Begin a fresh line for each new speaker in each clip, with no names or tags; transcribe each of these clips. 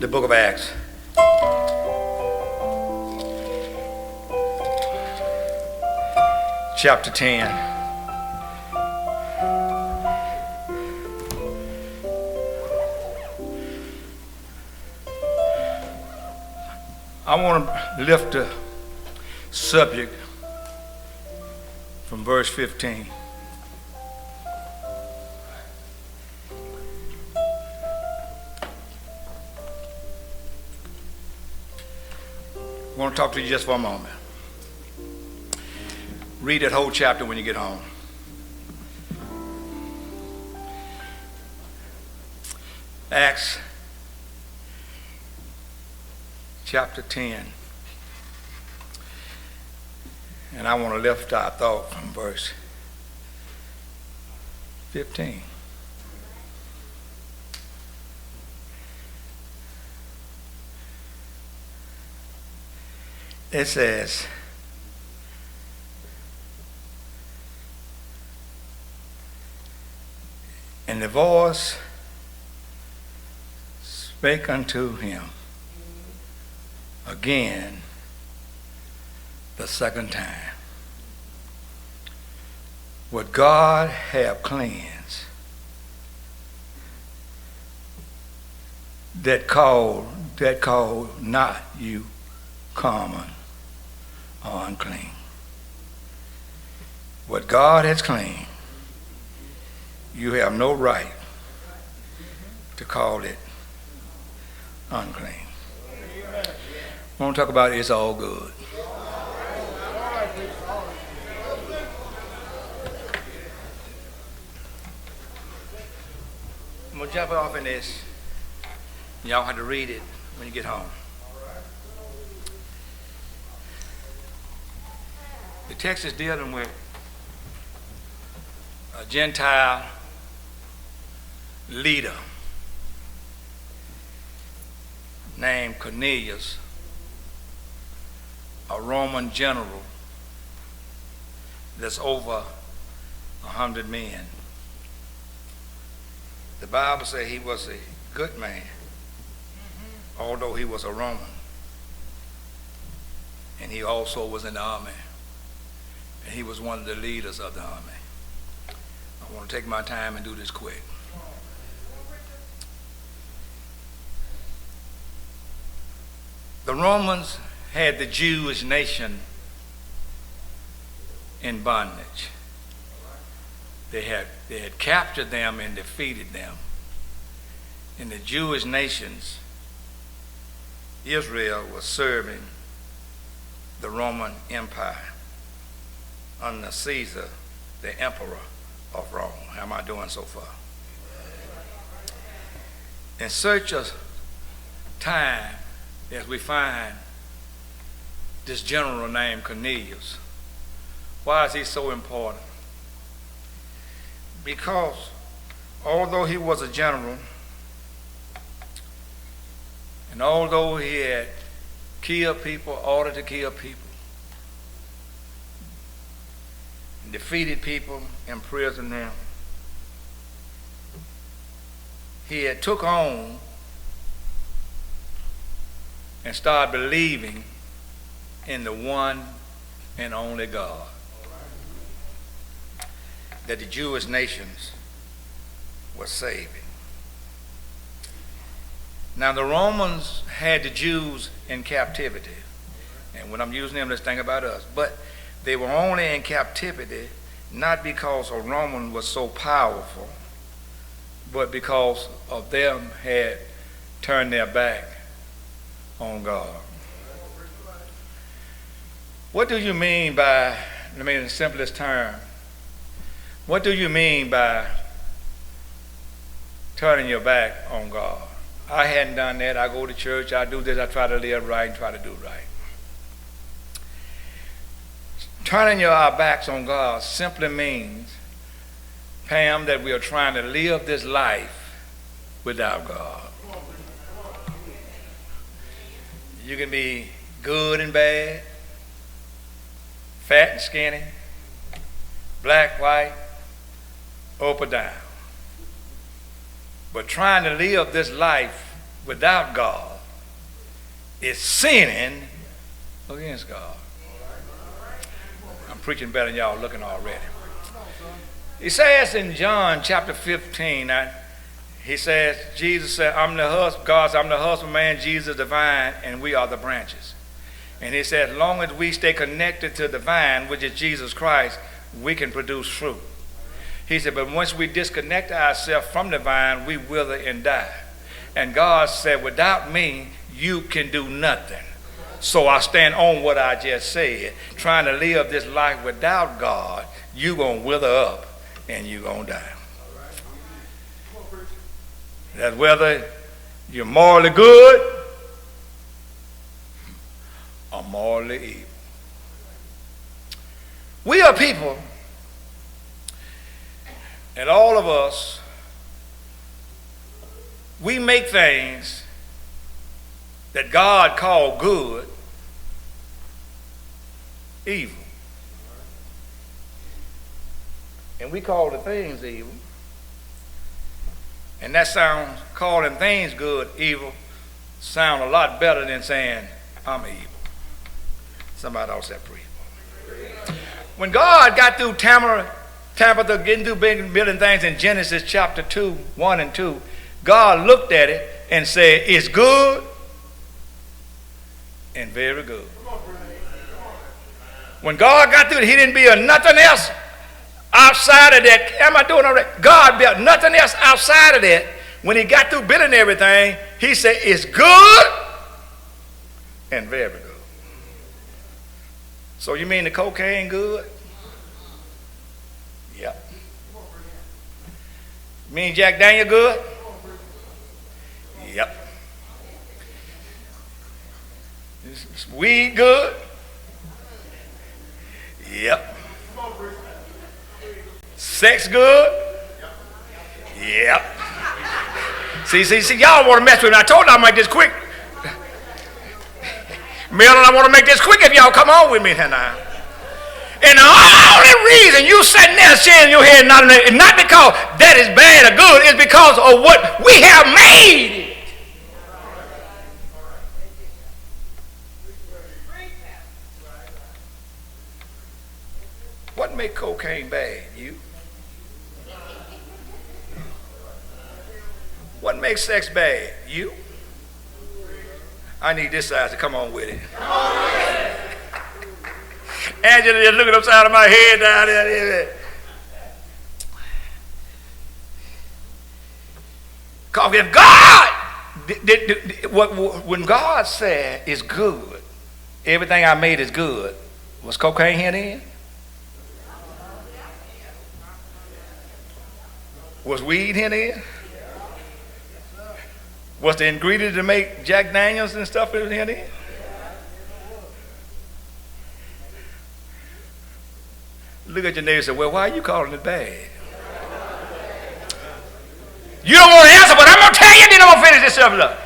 the book of Acts. Chapter 10. I want to lift the subject from verse 15. I want to talk to you just for a moment. Read that whole chapter when you get home. Acts chapter 10. And I want to lift our thought from verse 15. It says, and the voice spake unto him again the second time, what God have cleansed, that call not you common or unclean. What God has cleaned, you have no right to call it unclean. I want to talk about it's all good. I'm going to jump off in this. Y'all have to read it when you get home. The text is dealing with a Gentile leader named Cornelius, a Roman general that's over 100 men. The Bible says he was a good man, although he was a Roman. And he also was in the army. And he was one of the leaders of the army. I want to take my time and do this quick. The Romans had the Jewish nation in bondage. They had captured them and defeated them. And the Jewish nations, Israel was serving the Roman Empire under Caesar, the emperor of Rome. How am I doing so far? In search of time, as we find this general named Cornelius. Why is he so important? Because although he was a general, and although he had killed people, ordered to kill people, defeated people, imprisoned them, he had took on and started believing in the one and only God that the Jewish nations were saving. Now the Romans had the Jews in captivity, and when I'm using them, let's think about us, but they were only in captivity not because a Roman was so powerful, but because of them had turned their back on God. What do you mean by, in the simplest term, what do you mean by turning your back on God? I hadn't done that. I go to church, I do this, I try to live right and try to do right. Turning our backs on God simply means, Pam, that we are trying to live this life without God. You can be good and bad, fat and skinny, black, white, up or down. But trying to live this life without God is sinning against God. I'm preaching better than y'all looking already. He says in John chapter 15, he says, Jesus said, I'm the husbandman, Jesus the vine, and we are the branches. And he said, as long as we stay connected to the vine, which is Jesus Christ, we can produce fruit. He said, but once we disconnect ourselves from the vine, we wither and die. And God said, without me, you can do nothing. So I stand on what I just said. Trying to live this life without God, you're going to wither up and you're going to die. That's whether you're morally good or morally evil. We are people, and all of us, we make things that God called good evil. And we call the things evil. And that sounds, calling things good evil, sound a lot better than saying, I'm evil. Somebody else said evil. When God got through Tabitha getting through building things in Genesis chapter 2, 1 and 2, God looked at it and said, it's good and very good. When God got through it, he didn't build nothing else outside of that. Am I doing all right? God built nothing else outside of that. When he got through building everything, he said, it's good and very good. So you mean the cocaine good? Yep. You mean Jack Daniel good? Yep. Is weed good? Yep. Sex good? Yep. See, y'all want to mess with me. I told you I'll make this quick. Milton, I want to make this quick if y'all come on with me tonight. And the only reason you sitting there shaking your head not because that is bad or good, it's because of what we have made it. What make cocaine bad? You? What makes sex bad? You? I need this side to come on with it. Angela just looking upside of my head down there. Because if God, when God said it's good, everything I made is good, was cocaine here then? Was weed here then? Was the ingredient to make Jack Daniels and stuff in here then? Look at your neighbor and say, well, why are you calling it bad? You don't want to answer, but I'm going to tell you, then I'm going to finish this subject up.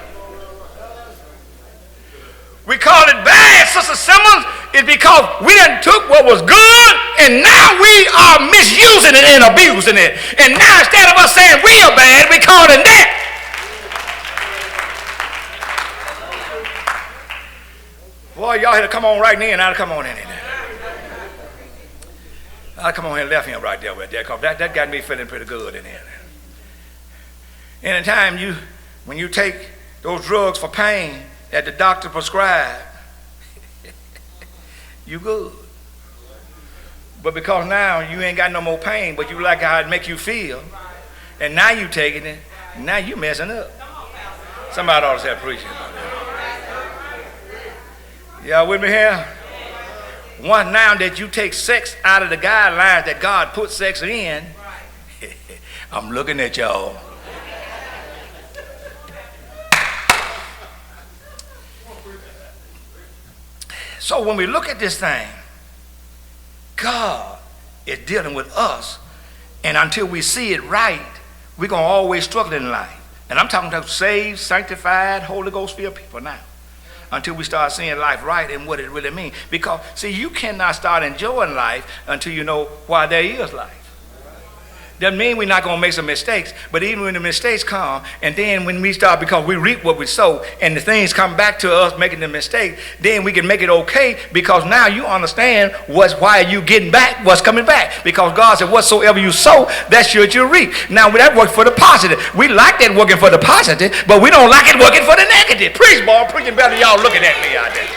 We call it bad, Sister Simmons, is because we done took what was good and now we are misusing it and abusing it. And now instead of us saying we are bad, we call it that. Boy, y'all had to come on right in. I'll come on in there. I'll come on here and left him right there with that, because that got me feeling pretty good in there. Anytime when you take those drugs for pain that the doctor prescribed, you good. But because now you ain't got no more pain, but you like how it make you feel, and now you taking it, now you messing up. Somebody ought to say preaching about that. Y'all with me here? Once now that you take sex out of the guidelines that God put sex in, I'm looking at y'all. So when we look at this thing, God is dealing with us, and until we see it right, we're going to always struggle in life. And I'm talking about saved, sanctified, Holy Ghost-filled people now. Until we start seeing life right and what it really means. Because, see, you cannot start enjoying life until you know why there is life. Doesn't mean we're not going to make some mistakes, but even when the mistakes come, and then when we start, because we reap what we sow, and the things come back to us making the mistake, then we can make it okay, because now you understand why you getting back, what's coming back. Because God said, whatsoever you sow, that's what you reap. Now that works for the positive. We like that working for the positive, but we don't like it working for the negative. Preach, boy, I'm preaching better than y'all looking at me out there.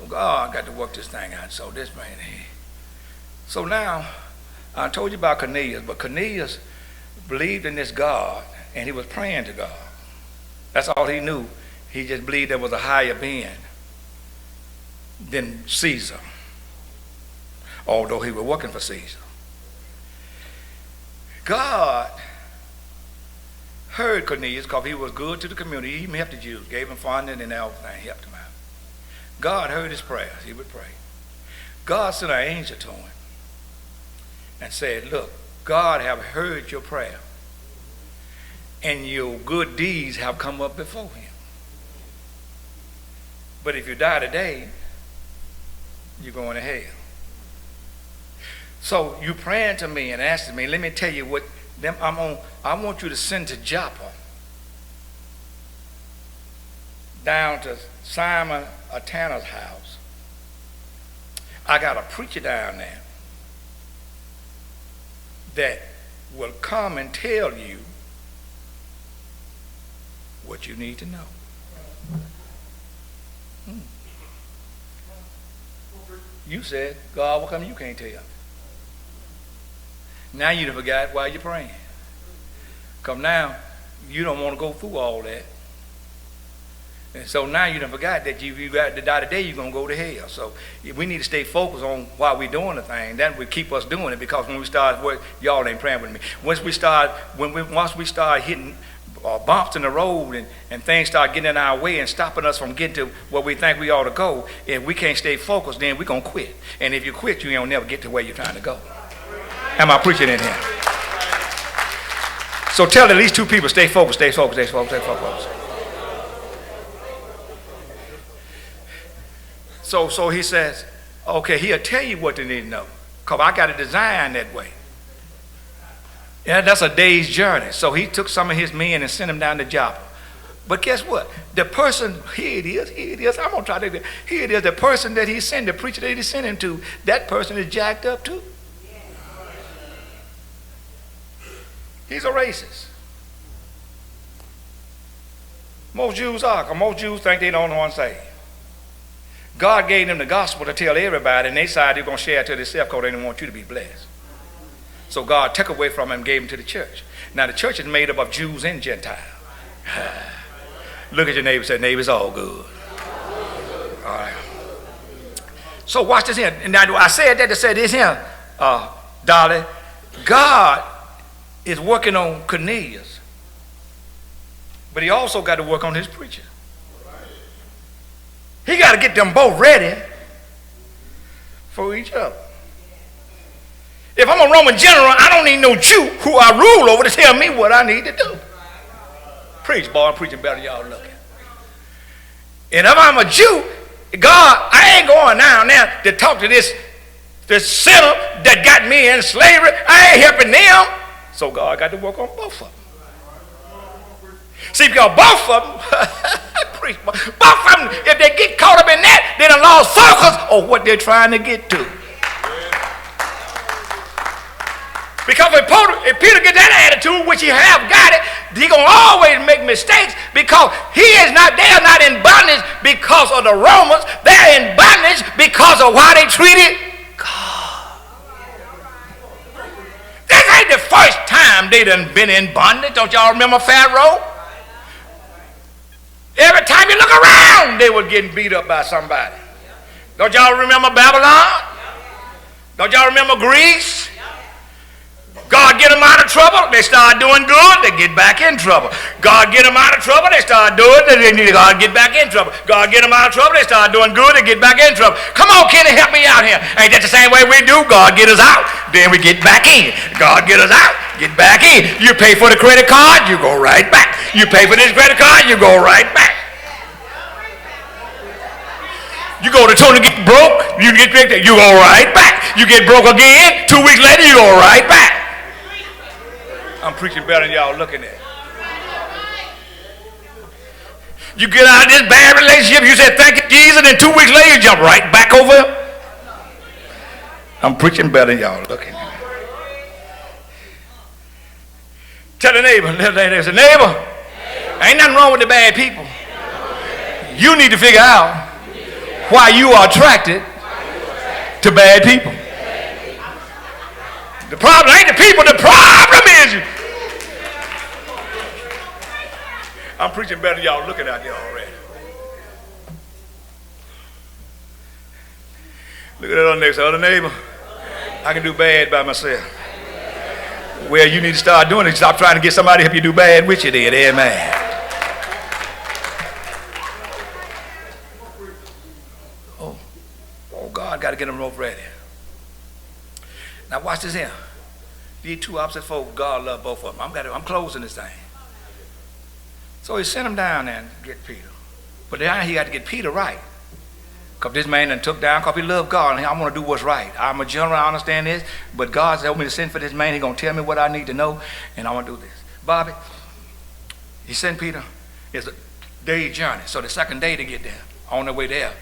God got to work this thing out. So this man here. So now, I told you about Cornelius, but Cornelius believed in this God, and he was praying to God. That's all he knew. He just believed there was a higher being than Caesar, although he was working for Caesar. God heard Cornelius because he was good to the community. He even helped the Jews, gave them funding and everything, helped them out. God heard his prayers. He would pray. God sent an angel to him and said, look, God have heard your prayer, and your good deeds have come up before him. But if you die today, you're going to hell. So you praying to me and asking me, let me tell you what I want you to send to Joppa, down to Simon a tanner's house. I got a preacher down there that will come and tell you what you need to know. You said, God, what come you can't tell? Now you done forgot why you're praying. Because now you don't want to go through all that. And so now you done forgot that you got to die today, you're going to go to hell. So we need to stay focused on why we're doing the thing. That would keep us doing it, because when we start, y'all ain't praying with me. Once we start hitting bumps in the road and things start getting in our way and stopping us from getting to where we think we ought to go, if we can't stay focused, then we're going to quit. And if you quit, you ain't never get to where you're trying to go. Am I preaching in here? So tell at least two people, stay focused, stay focused, stay focused, stay focused. So he says, okay, he'll tell you what they need to know, because I got it designed that way. Yeah, that's a day's journey. So he took some of his men and sent them down to Joppa. But guess what? The person, here it is, I'm going to try to, here it is, the person that he sent, the preacher that he sent him to, that person is jacked up too. He's a racist. Most Jews are, because most Jews think they don't know what I'm saying. God gave them the gospel to tell everybody, and they decided they're going to share it to themselves because they didn't want you to be blessed. So God took away from them and gave them to the church. Now the church is made up of Jews and Gentiles. Look at your neighbor and say, neighbor, it's all good. All right. So watch this here. And now I said that to say this here, Dolly. God is working on Cornelius, but he also got to work on his preacher. He got to get them both ready for each other. If I'm a Roman general, I don't need no Jew who I rule over to tell me what I need to do. Preach, boy, I'm preaching better than y'all looking. And if I'm a Jew, God, I ain't going down there to talk to this sinner that got me in slavery. I ain't helping them. So God got to work on both of them. See, because both of them, both of them, if they get caught up in that, they done lost focus on what they're trying to get to. Because if Peter get that attitude, which he have got it, he gonna always make mistakes, because they're not in bondage because of the Romans. They're in bondage because of why they treated God. This ain't the first time they done been in bondage. Don't y'all remember Pharaoh? Every time you look around, they were getting beat up by somebody. Don't y'all remember Babylon? Don't y'all remember Greece? God get them out of trouble, they start doing good, they get back in trouble. God get them out of trouble, they start doing, God get back in trouble. God get them out of trouble, they start doing good, they get back in trouble. Come on, Kenny, help me out here. Ain't that the same way we do? God get us out, then we get back in. God get us out, get back in. You pay for the credit card, you go right back. You pay for this credit card, you go right back. You go to Tony, get broke, you get picked up, you go right back. You get broke again, 2 weeks later, you go right back. I'm preaching better than y'all looking at. You get out of this bad relationship, you say thank you Jesus, and 2 weeks later you jump right back over. I'm preaching better than y'all looking at. Tell the neighbor, say, neighbor, ain't nothing wrong with the bad people. You need to figure out why you are attracted to bad people. The problem ain't the people, the problem is you. I'm preaching better than y'all looking out there already. Look at that other neighbor. I can do bad by myself. Well, you need to start doing it. Stop trying to get somebody to help you do bad with you then. Amen. Oh, God, got to get them rope ready. Now watch this here. These two opposite folks, God love both of them. I'm closing this thing. So he sent him down there and get Peter. But now he got to get Peter right. Because this man done took down because he loved God. And I want to do what's right. I'm a general, I understand this. But God's helped me to send for this man. He's going to tell me what I need to know. And I want to do this. Bobby, he sent Peter. It's a day journey. So the second day to get there, on the way there,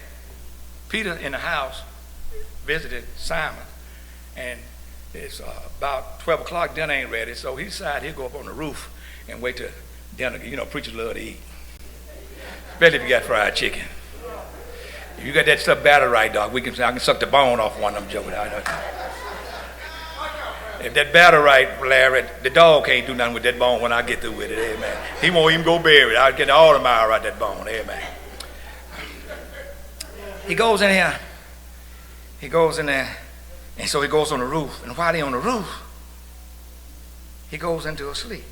Peter in the house visited Simon. And it's about 12 o'clock, dinner ain't ready. So he decided he'll go up on the roof and wait till dinner. You know, preachers love to eat. Especially if you got fried chicken. If you got that stuff battered right, dog, I can suck the bone off one of them jokers. If that batter right, Larry, the dog can't do nothing with that bone when I get through with it. Amen. He won't even go bury it. I'll get all the mile right that bone. Amen. He goes in here. He goes in there. And so he goes on the roof. And while he's on the roof, he goes into a sleep.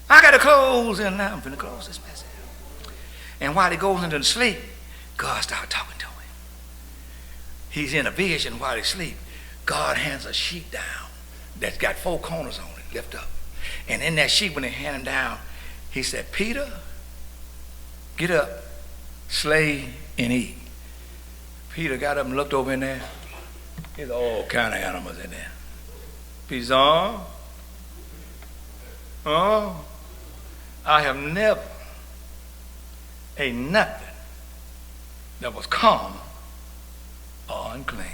I got to close in now. I'm going to close this message. And while he goes into the sleep, God started talking to him. He's in a vision while he's asleep. God hands a sheet down that's got 4 corners on it, lift up. And in that sheet, when they hand him down, he said, Peter, get up, slay and eat. Peter got up and looked over in there. There's all kind of animals in there. Peter said, I have never ate nothing that was common or unclean.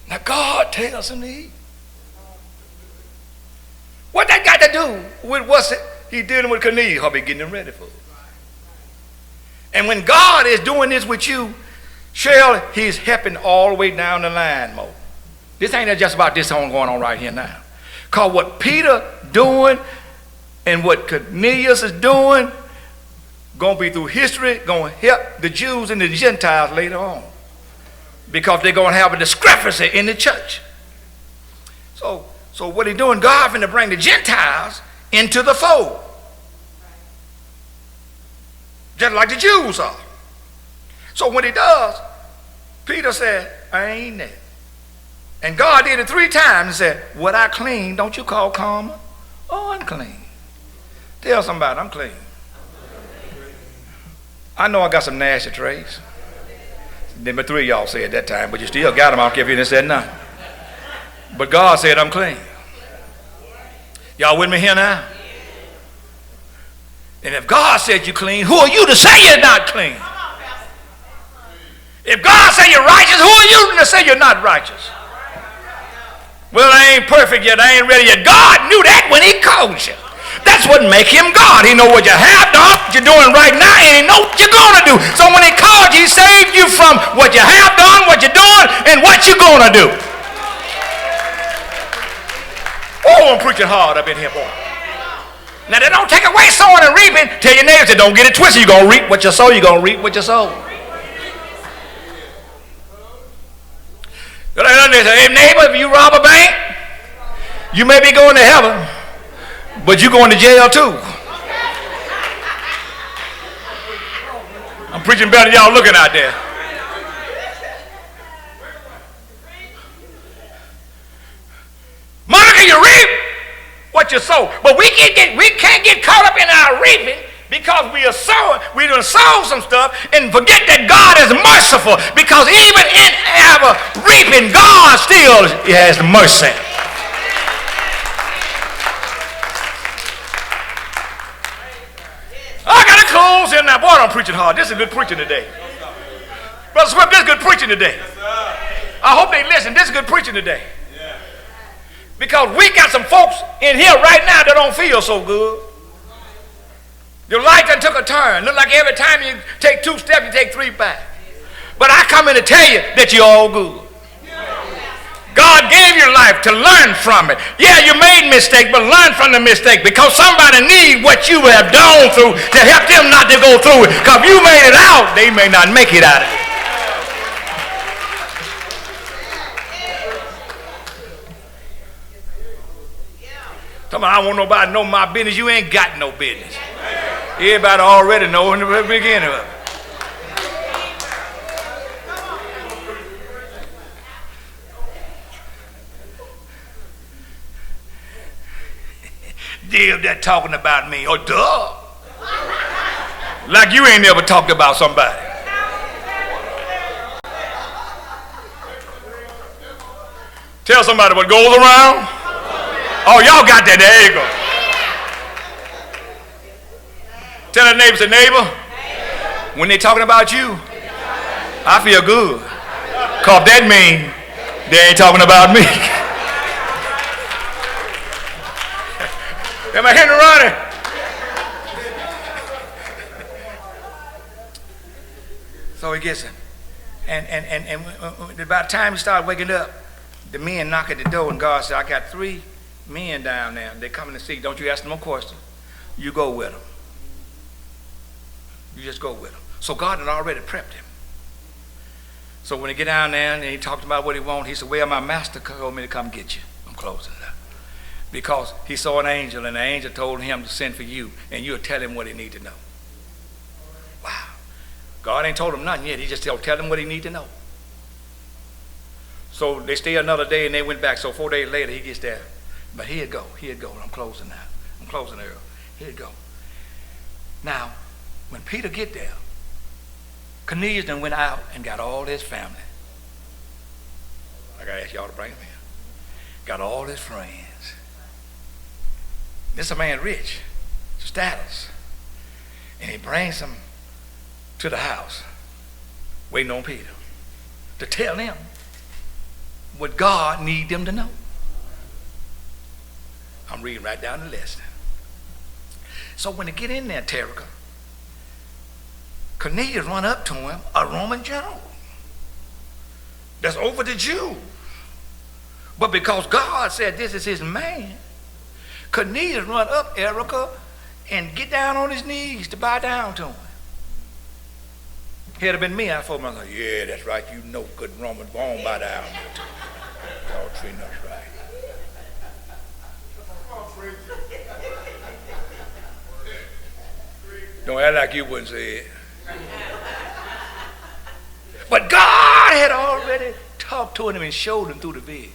Now God tells him to eat. What that got to do with what's he dealing with Cornelius? He'll be getting him ready for it. And when God is doing this with you, Cheryl, he's helping all the way down the line, Mo. This ain't just about this going on right here now. Because what Peter doing and what Cornelius is doing going to be through history, going to help the Jews and the Gentiles later on. Because they're going to have a discrepancy in the church. So what he's doing, God finna bring the Gentiles into the fold. Just like the Jews are. So when he does, Peter said, I ain't that. And God did it 3 times and said, what I clean, don't you call common or unclean? Tell somebody, I'm clean. I know I got some nasty traits. Then but 3 of y'all said that time, but you still got them. I don't care if you didn't say nothing. But God said I'm clean. Y'all with me here now? And if God said you're clean, who are you to say you're not clean? If God said you're righteous, who are you to say you're not righteous? Well, I ain't perfect yet. I ain't ready yet. God knew that when he called you. That's what make him God. He know what you have done, what you're doing right now, and he know what you're going to do. So when he called you, he saved you from what you have done, what you're doing, and what you're going to do. Oh, I'm preaching hard up in here, boy. Now, they don't take away sowing and reaping. Tell your neighbors, don't get it twisted. You're going to reap what you sow. You're going to reap what you sow. Hey, neighbor, if you rob a bank, you may be going to heaven, but you're going to jail too. I'm preaching better than y'all looking out there. Monica, you reap what you sow. But we can't get caught up in our reaping because we done sow some stuff and forget that God is merciful, because even in our reaping, God still has mercy. I got to close here now. Boy, I'm preaching hard. This is good preaching today. Brother Swift, this is good preaching today. I hope they listen. This is good preaching today. Because we got some folks in here right now that don't feel so good. Your life done took a turn. Look like every time you take 2 steps, you take 3 back. But I come in to tell you that you're all good. God gave you life to learn from it. Yeah, you made mistakes, but learn from the mistake, because somebody needs what you have gone through to help them not to go through it. Because if you made it out, they may not make it out of it. Come on, I don't want nobody to know my business. You ain't got no business. Everybody already know in the beginning of it. Deal that talking about me. Oh, duh. Like you ain't never talked about somebody. Tell somebody what goes around. Oh, y'all got that. There you go. Tell that neighbor, say, neighbor, when they talking about you, I feel good. Because that means they ain't talking about me. Am I Henry Ronnie? So he gets it. And by the time he started waking up, the men knock at the door, and God said, I got 3 men down there. They coming to see. Don't you ask them a question. You go with them. You just go with them. So God had already prepped him. So when he get down there and he talked about what he wanted, he said, well, my master told me to come get you. I'm closing it up. Because he saw an angel, and the angel told him to send for you, and you'll tell him what he need to know. Wow. God ain't told him nothing yet. He just tell him what he need to know. So they stay another day, and they went back. So 4 days later, he gets there. But he'd go. I'm closing now. I'm closing early. He'd go. Now, when Peter get there, Cornelius then went out and got all his family. I got to ask y'all to bring him in. Got all his friends. This is a man rich, status. And he brings them to the house, waiting on Peter, to tell them what God need them to know. I'm reading right down the list. So when they get in there, Terica, Cornelius run up to him, a Roman general that's over the Jews. But because God said this is his man, Cornelius run up, Erica, and get down on his knees to bow down to him. Had it been me, I'd have like, yeah, that's right, you know good Roman, won't bow down. Y'all treating us right. Don't act like you wouldn't say it. But God had already talked to him and showed him through the vision.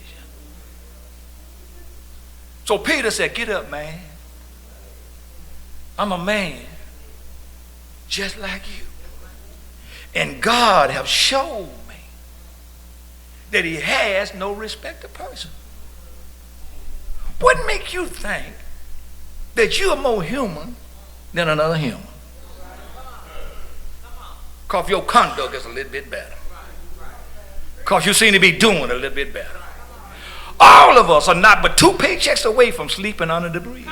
So Peter said, get up, man. I'm a man just like you. And God have showed me that he has no respect of person. What makes you think that you are more human than another human? Because your conduct is a little bit better. Because you seem to be doing a little bit better. All of us are not but 2 paychecks away from sleeping under the bridge.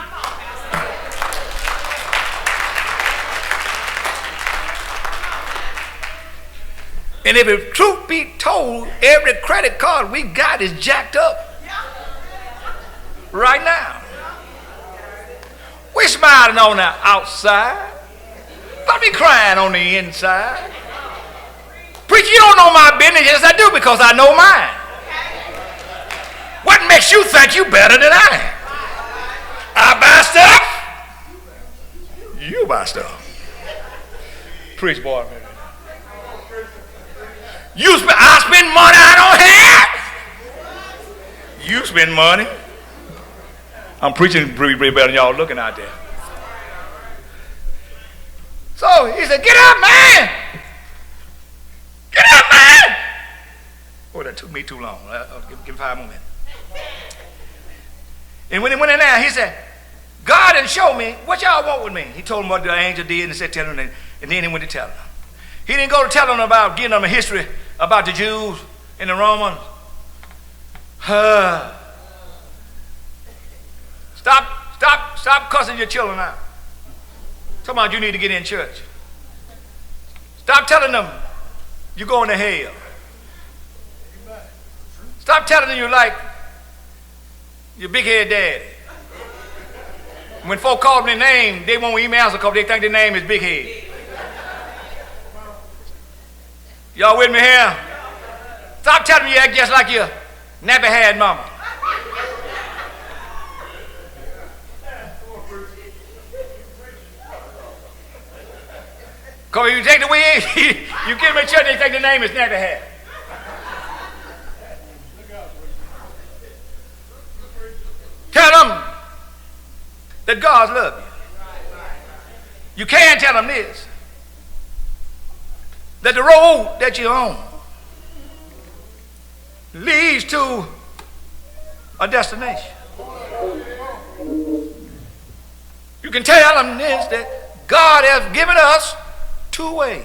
And if the truth be told, every credit card we got is jacked up right now. We're smiling on the outside, but we crying on the inside. Preacher, you don't know my business. Yes, I do, because I know mine. What makes you think you better than I am? I buy stuff. You buy stuff. Preach, boy. I spend money I don't have. You spend money. I'm preaching pretty better than y'all looking out there. He said, get up, man. Get up, man. Boy, that took me too long. Give him 5 more minutes. And when he went in there, he said, God didn't show me what y'all want with me. He told him what the angel did and he said, tell him. And then he went to tell them. He didn't go to tell them about giving them a history about the Jews and the Romans. Stop cussing your children out. Talking about you need to get in church. Stop telling them you're going to hell. Stop telling them you like your big head daddy. When folk call them their name, they won't even answer because they think their name is Big Head. Y'all with me here? Stop telling me you act just like your nappy-head mama. Because if you take the way you give them a church, they think the name is nappy-head. Tell them that God loves you. You can tell them this, that the road that you're on leads to a destination. You can tell them this, that God has given us 2 ways.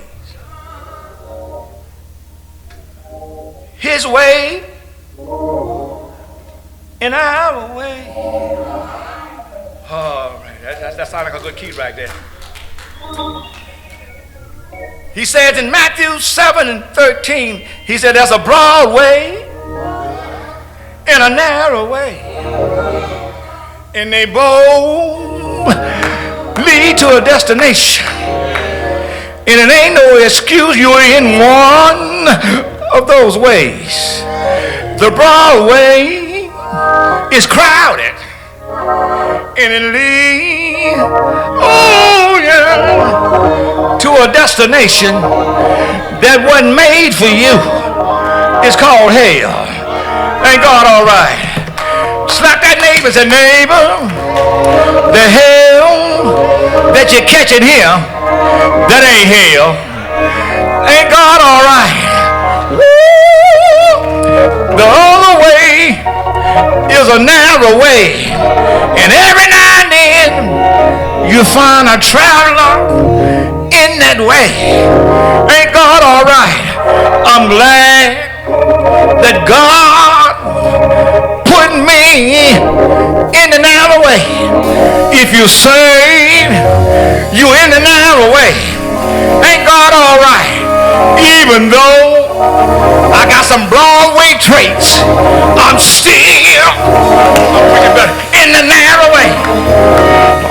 His way and our way. All right, that sounds like a good key right there. He says in Matthew 7:13, he said there's a broad way and a narrow way, and they both lead to a destination. And it ain't no excuse you're in one of those ways. The broad way is crowded, and it leads, to a destination that wasn't made for you. It's called hell. Ain't God all right? Slap that neighbor and say, neighbor, the hell that you're catching here, that ain't hell. Ain't God all right? Woo! The other way is a narrow way, and every now and then you find a traveler in that way. Ain't God all right? I'm glad that God put me in the narrow way. If you saved, you in the narrow way. Ain't God all right? Even though I got some Broadway traits, I'm still in the narrow way.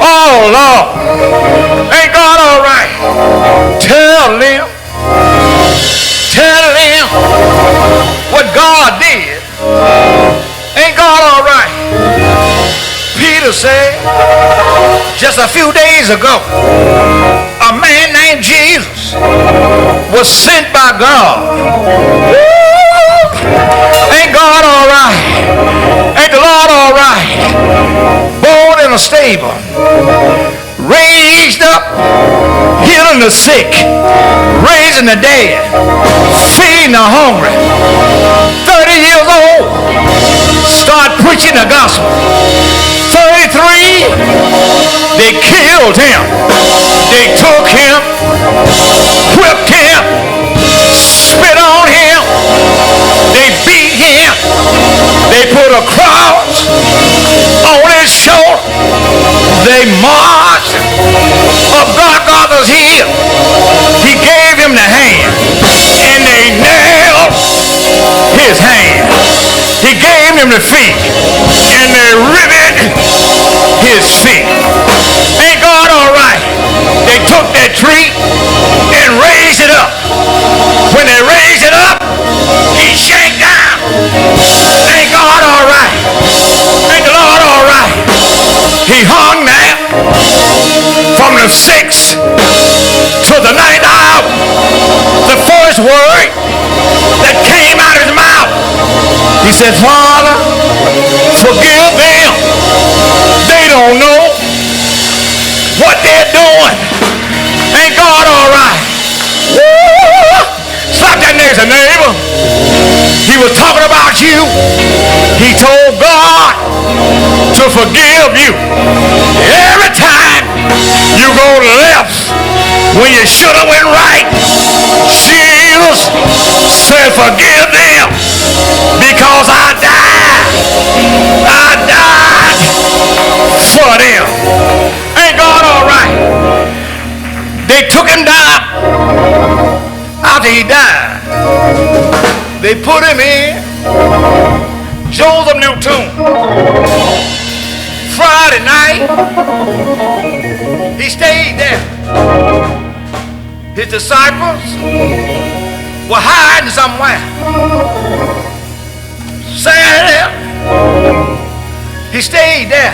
Oh Lord, ain't God all right? Tell them what God did. Ain't God all right? Peter said just a few days ago, a man named Jesus was sent by God. Ain't God all right? Ain't the Lord all right? Born in a stable, raised up, healing the sick, raising the dead, feeding the hungry. 30 years old, start preaching the gospel. 33, they killed him. They took him, whipped him, spit on him. They beat him. They put a cross on his shoulder. They marched up Golgotha's hill. He gave him the hand, and they nailed his hand. He gave him the feet, and they riveted his feet. Ain't God all right? They took that tree and raised it up. When they raised it up, he shanked down. Ain't God all right? Ain't the Lord all right? He hung there from the 6th to the 9th hour. The first word that came out of his mouth, he said, Father, forgive them. They don't know what they're doing. Ain't God all right? Woo! Slap that neighbor. He was talking about you. He told God to forgive you. Every time you go left when you should have went right, Jesus said, forgive them because I died. I died for them. Ain't God all right? They took him down after he died. They put him in Joseph new tomb. Friday night, he stayed there. His disciples were hiding somewhere. Saturday, he stayed there.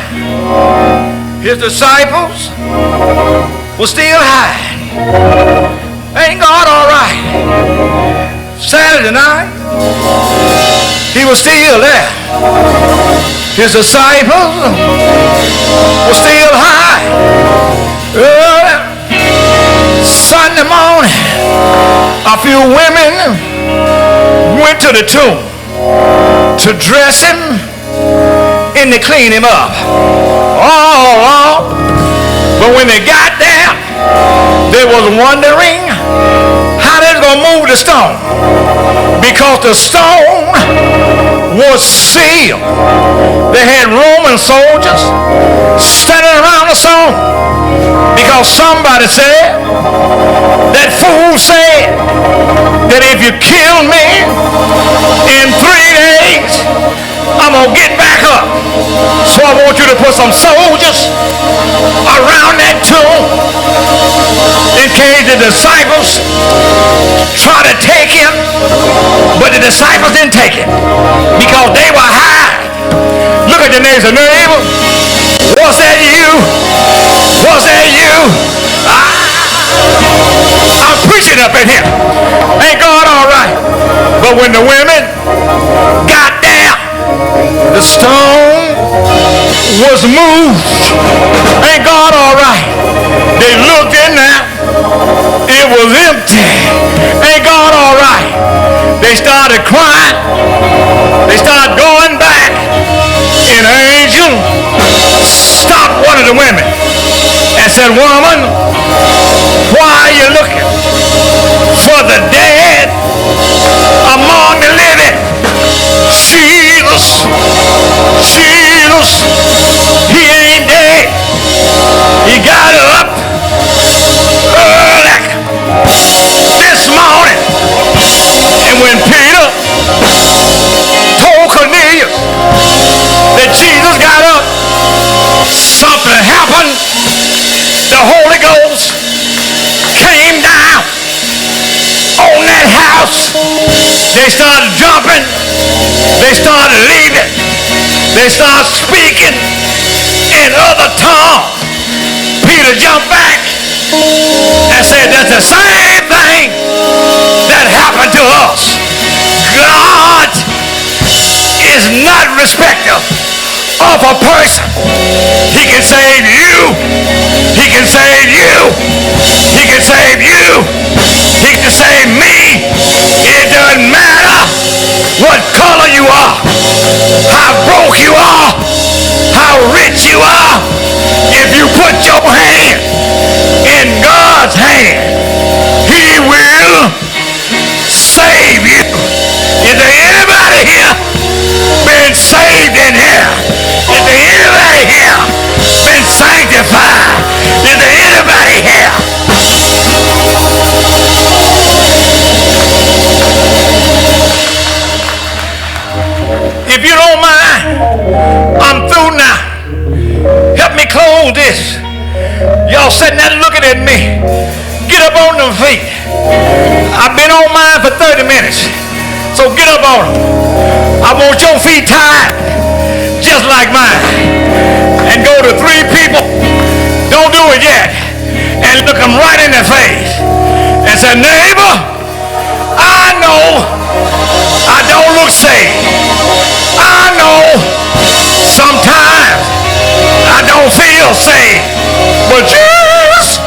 His disciples were still hiding. Ain't God all right? Saturday night, he was still there. His disciples were still hiding. Sunday morning, a few women went to the tomb to dress him and to clean him up. Oh, but when they got there, they was wondering how they was going to move the stone, because the stone was sealed. They had Roman soldiers standing around the stone because somebody said, that fool said that if you kill me in 3 days, I'm going to get back up. So I want you to put some soldiers around that tomb in case the disciples try to take him. But the disciples didn't take him because they were hiding. Look at your neighbor. Was that you? Was that you? I'm preaching up in here. Ain't God all right? But when the women got there, the stone was moved. Ain't God all right? They looked in there. It was empty. Ain't God all right? They started crying. They started going back. An angel stopped one of the women and said, woman, why are you looking for the dead among the living? Jesus, he ain't dead. He got up early this morning. And when Peter told Cornelius that Jesus got up, something happened. The Holy Ghost came down on that house. They started jumping. They started leaving. They started speaking in other tongues. Peter jumped back and said, that's the same thing that happened to us. God is not respectful of a person. He can save you. He can save you. He can save you. He can save me. It doesn't matter what color you are, how broke you are, how rich you are. If you put your hand in God's hand, he will save you. Is there anybody here been saved in here? Is there anybody here been sanctified? Is there anybody here? If you don't mind, I'm through now. Help me close this. Y'all sitting there looking at me. Get up on them feet. I've been on mine for 30 minutes. So get up on them. I want your feet tied just like mine. And go to 3 people. Don't do it yet. And look them right in the face. And say, neighbor, I know I don't look saved. I know sometimes I don't feel saved. But Jesus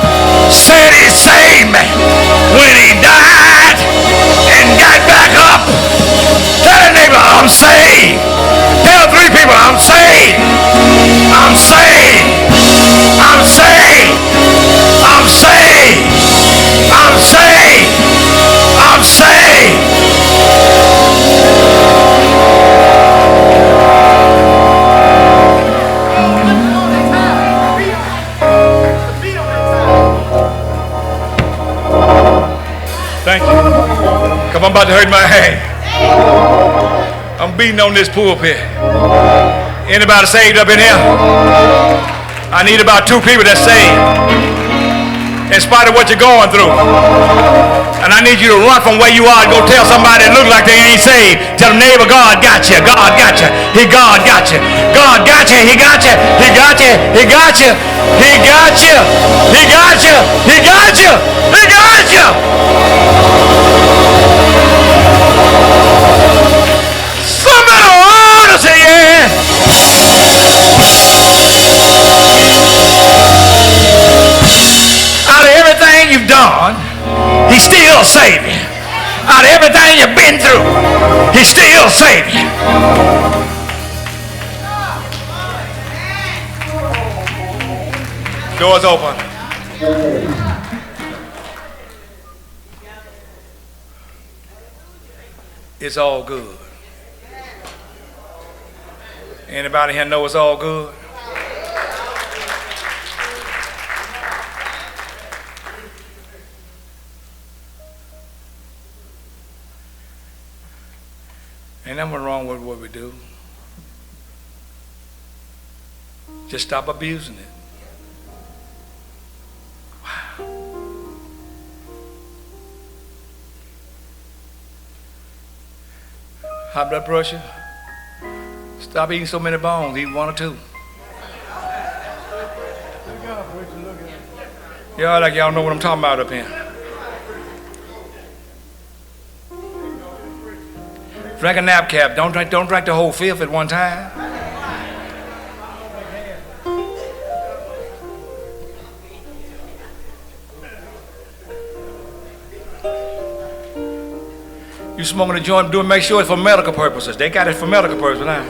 said he saved. to hurt my hand. I'm beating on this pulpit. Anybody saved up in here? I need about 2 people that's saved. In spite of what you're going through. And I need you to run from where you are and go tell somebody that look like they ain't saved. Tell them, neighbor, God got you. God got you. God got you. God got you. He got you. He got you. He got you. He got you. He got you. He got you. He got you. Somebody ought to say yeah. Out of everything you've done, He still saved you. Out of everything you've been through, He still saved you. Doors open. It's all good. Anybody here know it's all good? Ain't nothing wrong with what we do. Just stop abusing it. Wow. High blood pressure. Stop eating so many bones. Eat 1 or 2. Y'all like y'all know what I'm talking about up here. Drink a nap cap. Don't drink the whole fifth at one time. You smoking a joint, make sure it's for medical purposes. They got it for medical purposes now.